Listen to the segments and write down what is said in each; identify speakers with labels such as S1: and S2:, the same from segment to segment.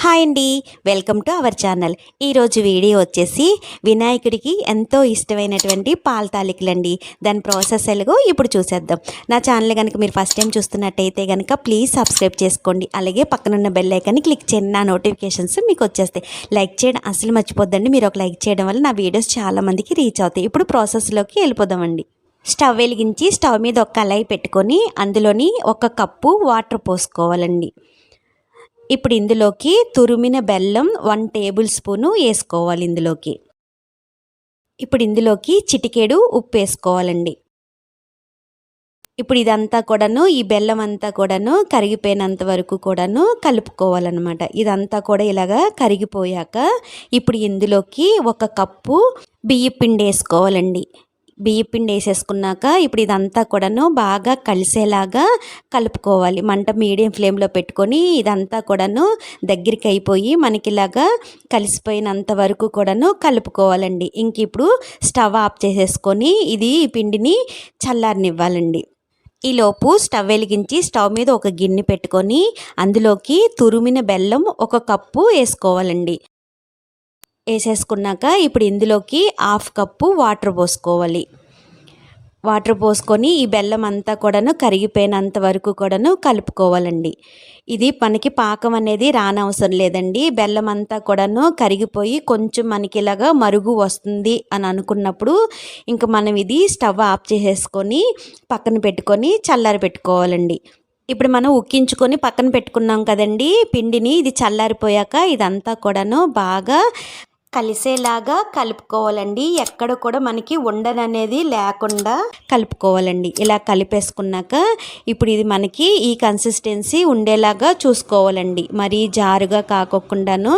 S1: Hi అండి, welcome to our channel. ఈరోజు video వచ్చేసి వినాయకుడికి ఎంతో ఇష్టమైనటువంటి పాల తాలికలు అండి. దాని ప్రాసెస్ ఎలాగో ఇప్పుడు చూసేద్దాం. నా ఛానల్ కనుక మీరు ఫస్ట్ టైం చూస్తున్నట్టయితే కనుక ప్లీజ్ సబ్స్క్రైబ్ చేసుకోండి. అలాగే పక్కనున్న బెల్ ఐకాన్ని క్లిక్ చేయండి. నా నోటిఫికేషన్స్ మీకు వచ్చేస్తాయి. లైక్ చేయడం అసలు మర్చిపోద్దండి. మీరు ఒక లైక్ చేయడం వల్ల నా వీడియోస్ చాలామందికి రీచ్ అవుతాయి. ఇప్పుడు ప్రాసెస్లోకి వెళ్ళిపోదామండి. స్టవ్ వెలిగించి స్టవ్ మీద ఒక కళాయి పెట్టుకొని అందులోని 1 కప్పు వాటర్ పోసుకోవాలండి. ఇప్పుడు ఇందులోకి తురిమిన బెల్లం 1 టేబుల్ స్పూను వేసుకోవాలి. ఇప్పుడు ఇందులోకి చిటికెడు ఉప్పు వేసుకోవాలండి. ఇప్పుడు ఇదంతా కూడాను, ఈ బెల్లం అంతా కూడాను కరిగిపోయినంత వరకు కూడాను కలుపుకోవాలన్నమాట. ఇదంతా కూడా ఇలాగా కరిగిపోయాక ఇప్పుడు ఇందులోకి 1 కప్పు బియ్యం పిండి వేసుకోవాలండి. బియ్యం పిండి వేసేసుకున్నాక ఇప్పుడు ఇదంతా కూడాను బాగా కలిసేలాగా కలుపుకోవాలి. మంట మీడియం ఫ్లేమ్లో పెట్టుకొని ఇదంతా కూడాను దగ్గరికి అయిపోయి మనకి ఇలాగా కలిసిపోయినంత వరకు కూడాను కలుపుకోవాలండి. ఇంక ఇప్పుడు స్టవ్ ఆఫ్ చేసేసుకొని ఈ పిండిని చల్లారనివ్వాలండి. ఈలోపు స్టవ్ వెలిగించి స్టవ్ మీద ఒక గిన్నె పెట్టుకొని అందులోకి తురిమిన బెల్లం 1 కప్పు వేసుకోవాలండి. వేసేసుకున్నాక ఇప్పుడు ఇందులోకి 1/2 కప్పు వాటర్ పోసుకోవాలి. వాటర్ పోసుకొని ఈ బెల్లం అంతా కూడాను కరిగిపోయినంత వరకు కూడాను కలుపుకోవాలండి. ఇది మనకి పాకం అనేది రానవసరం లేదండి. బెల్లం అంతా కూడాను కరిగిపోయి కొంచెం మనకి ఇలాగా మరుగు వస్తుంది అని అనుకున్నప్పుడు ఇంకా మనం ఇది స్టవ్ ఆఫ్ చేసేసుకొని పక్కన పెట్టుకొని చల్లారి పెట్టుకోవాలండి. ఇప్పుడు మనం ఉక్కించుకొని పక్కన పెట్టుకున్నాం కదండి పిండిని. ఇది చల్లారిపోయాక ఇదంతా కూడాను బాగా కలిసేలాగా కలుపుకోవాలండి. ఎక్కడ కూడా మనకి ఉండననేది లేకుండా కలుపుకోవాలండి. ఇలా కలిపేసుకున్నాక ఇప్పుడు ఇది మనకి ఈ కన్సిస్టెన్సీ ఉండేలాగా చూసుకోవాలండి. మరీ జారుగా కాకోకుండాను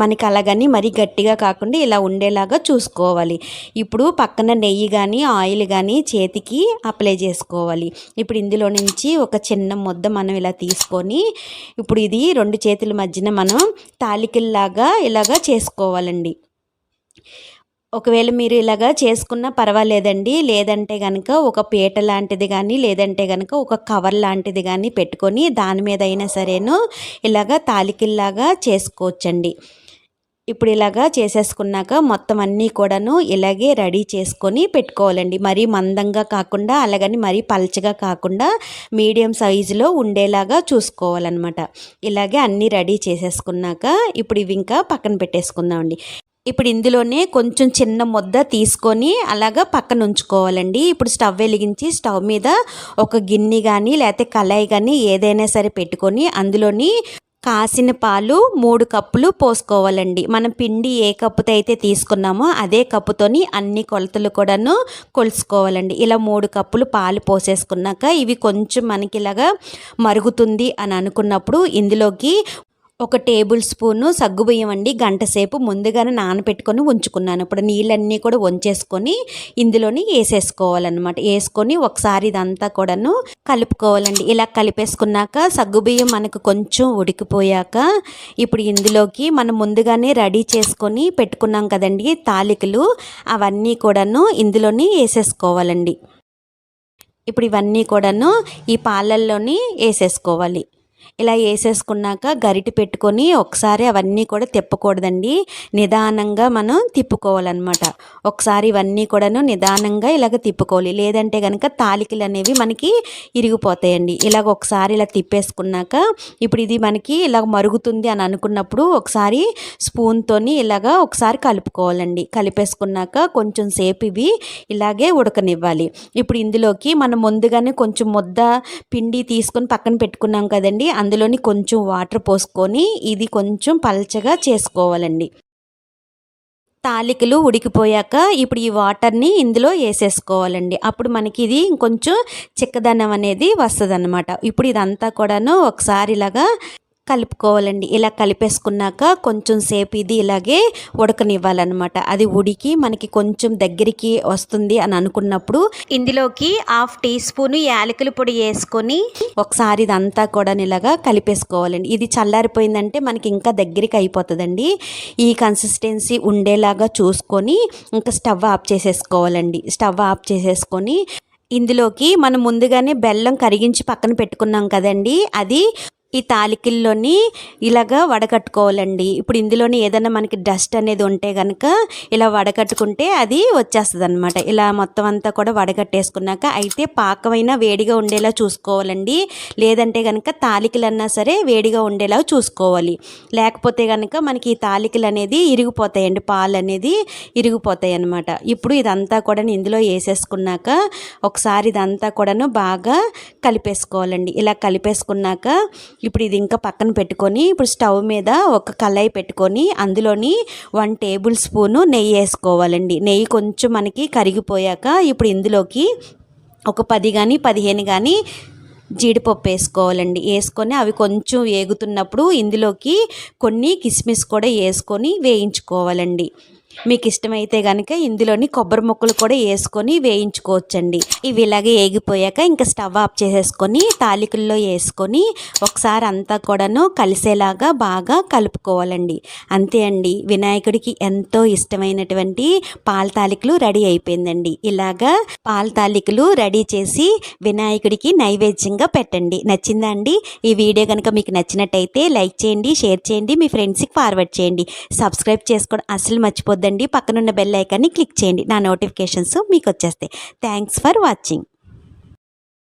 S1: మనకి అలాగని మరీ గట్టిగా కాకుండా ఇలా ఉండేలాగా చూసుకోవాలి. ఇప్పుడు పక్కన నెయ్యి కానీ ఆయిల్ కానీ చేతికి అప్లై చేసుకోవాలి. ఇప్పుడు ఇందులో నుంచి ఒక చిన్న ముద్ద మనం ఇలా తీసుకొని ఇప్పుడు ఇది 2 చేతుల మధ్యన మనం తాలికల్లాగా ఇలాగా చేసుకోవాలండి. ఒకవేళ మీరు ఇలాగా చేసుకున్నా పర్వాలేదండి. లేదంటే కనుక ఒక పీట లాంటిది కానీ లేదంటే కనుక ఒక కవర్ లాంటిది కానీ పెట్టుకొని దాని మీద అయినా సరేను ఇలాగా తాలికల్లాగా చేసుకోవచ్చండి. ఇప్పుడు ఇలాగా చేసేసుకున్నాక మొత్తం అన్నీ కూడాను ఇలాగే రెడీ చేసుకొని పెట్టుకోవాలండి. మరీ మందంగా కాకుండా అలాగని మరీ పల్చగా కాకుండా మీడియం సైజులో ఉండేలాగా చూసుకోవాలన్నమాట. ఇలాగే అన్నీ రెడీ చేసేసుకున్నాక ఇప్పుడు ఇవి ఇంకా పక్కన పెట్టేసుకుందామండి. ఇప్పుడు ఇందులోనే కొంచెం చిన్న ముద్ద తీసుకొని అలాగా పక్కన ఉంచుకోవాలండి. ఇప్పుడు స్టవ్ వెలిగించి స్టవ్ మీద ఒక గిన్నె కానీ లేకపోతే కళాయి కానీ ఏదైనా సరే పెట్టుకొని అందులోని కాసిన పాలు 3 కప్పులు పోసుకోవాలండి. మనం పిండి ఏ కప్పుతో అయితే తీసుకున్నామో అదే కప్పుతోని అన్ని కొలతలు కూడాను కొలుసుకోవాలండి. ఇలా 3 కప్పులు పాలు పోసేసుకున్నాక ఇవి కొంచెం మనకి ఇలాగా మరుగుతుంది అని అనుకున్నప్పుడు ఇందులోకి 1 టేబుల్ స్పూను సగ్గుబియ్యం అండి. గంట సేపు ముందుగానే నానబెట్టుకొని ఉంచుకున్నాను. ఇప్పుడు నీళ్ళన్నీ కూడా వంచేసుకొని ఇందులోని వేసేసుకోవాలన్నమాట. వేసుకొని ఒకసారి ఇదంతా కూడాను కలుపుకోవాలండి. ఇలా కలిపేసుకున్నాక సగ్గుబియ్యం మనకు కొంచెం ఉడికిపోయాక ఇప్పుడు ఇందులోకి మనం ముందుగానే రెడీ చేసుకొని పెట్టుకున్నాం కదండి తాలికలు, అవన్నీ కూడాను ఇందులోని వేసేసుకోవాలండి. ఇప్పుడు ఇవన్నీ కూడాను ఈ పాలల్లోని వేసేసుకోవాలి. ఇలా వేసేసుకున్నాక గరిటె పెట్టుకొని ఒకసారి అవన్నీ కూడా తిప్పకూడదండి. నిదానంగా మనం తిప్పుకోవాలన్నమాట. ఒకసారి ఇవన్నీ కూడాను నిదానంగా ఇలాగ తిప్పుకోవాలి. లేదంటే కనుక తాలికలు అనేవి మనకి ఇరిగిపోతాయండి. ఇలాగ ఒకసారి ఇలా తిప్పేసుకున్నాక ఇప్పుడు ఇది మనకి ఇలా మరుగుతుంది అని అనుకున్నప్పుడు ఒకసారి స్పూన్తోని ఇలాగా ఒకసారి కలుపుకోవాలండి. కలిపేసుకున్నాక కొంచెం సేపు ఇవి ఇలాగే ఉడకనివ్వాలి. ఇప్పుడు ఇందులోకి మనం ముందుగానే కొంచెం ముద్ద పిండి తీసుకొని పక్కన పెట్టుకున్నాం కదండి, అందులోని కొంచెం వాటర్ పోసుకొని ఇది కొంచెం పల్చగా చేసుకోవాలండి. తాలికలు ఉడికిపోయాక ఇప్పుడు ఈ వాటర్ని ఇందులో వేసేసుకోవాలండి. అప్పుడు మనకి ఇది కొంచెం చిక్కదనం అనేది వస్తుందన్నమాట. ఇప్పుడు ఇదంతా కూడాను ఒకసారి ఇలాగా కలుపుకోవాలండి. ఇలా కలిపేసుకున్నాక కొంచెం సేపు ఇది ఇలాగే ఉడకనివ్వాలన్నమాట. అది ఉడికి మనకి కొంచెం దగ్గరికి వస్తుంది అని అనుకున్నప్పుడు ఇందులోకి 1/2 టీ స్పూను యాలకుల పొడి వేసుకొని ఒకసారి ఇదంతా కూడా ఇలాగా కలిపేసుకోవాలండి. ఇది చల్లారిపోయిందంటే మనకి ఇంకా దగ్గరికి అయిపోతుందండి. ఈ కన్సిస్టెన్సీ ఉండేలాగా చూసుకొని ఇంకా స్టవ్ ఆఫ్ చేసేసుకోవాలండి. స్టవ్ ఆఫ్ చేసేసుకొని ఇందులోకి మనం ముందుగానే బెల్లం కరిగించి పక్కన పెట్టుకున్నాం కదండి, అది ఈ తాలికల్లోని ఇలాగా వడకట్టుకోవాలండి. ఇప్పుడు ఇందులోని ఏదైనా మనకి డస్ట్ అనేది ఉంటే కనుక ఇలా వడకట్టుకుంటే అది వచ్చేస్తుంది అనమాట. ఇలా మొత్తం అంతా కూడా వడకట్టేసుకున్నాక అయితే పాకమైనా వేడిగా ఉండేలా చూసుకోవాలండి. లేదంటే కనుక తాలికలన్నా సరే వేడిగా ఉండేలా చూసుకోవాలి. లేకపోతే కనుక మనకి ఈ తాలికలు అనేది ఇరిగిపోతాయండి, పాలు అనేది ఇరిగిపోతాయి అన్నమాట. ఇప్పుడు ఇదంతా కూడా ఇందులో వేసేసుకున్నాక ఒకసారి ఇదంతా కూడాను బాగా కలిపేసుకోవాలండి. ఇలా కలిపేసుకున్నాక ఇప్పుడు ఇది ఇంకా పక్కన పెట్టుకొని ఇప్పుడు స్టవ్ మీద ఒక కళాయి పెట్టుకొని అందులోని 1 టేబుల్ స్పూను నెయ్యి వేసుకోవాలండి. నెయ్యి కొంచెం మనకి కరిగిపోయాక ఇప్పుడు ఇందులోకి ఒక 10 కానీ 15 కానీ జీడిపప్పు వేసుకోవాలండి. వేసుకొని అవి కొంచెం వేగుతున్నప్పుడు ఇందులోకి కొన్ని కిస్మిస్ కూడా వేసుకొని వేయించుకోవాలండి. మీకు ఇష్టమైతే కనుక ఇందులోని కొబ్బరి ముక్కలు కూడా వేసుకొని వేయించుకోవచ్చండి. ఇవి ఇలాగే వేగిపోయాక ఇంకా స్టవ్ ఆఫ్ చేసేసుకొని తాలికల్లో వేసుకొని ఒకసారి అంతా కూడాను కలిసేలాగా బాగా కలుపుకోవాలండి. అంతే అండి, వినాయకుడికి ఎంతో ఇష్టమైనటువంటి పాల తాలికలు రెడీ అయిపోయిందండి. ఇలాగా పాల తాలికలు రెడీ చేసి వినాయకుడికి నైవేద్యంగా పెట్టండి. నచ్చిందా అండి? ఈ వీడియో కనుక మీకు నచ్చినట్టయితే లైక్ చేయండి, షేర్ చేయండి, మీ ఫ్రెండ్స్కి ఫార్వర్డ్ చేయండి. సబ్స్క్రైబ్ చేసుకోవడం అసలు మర్చిపోద్దండి. పక్కనున్న బెల్ ఐకాన్ని క్లిక్ చేయండి, నా నోటిఫికేషన్స్ మీకు వచ్చేస్తాయి. Thanks for watching.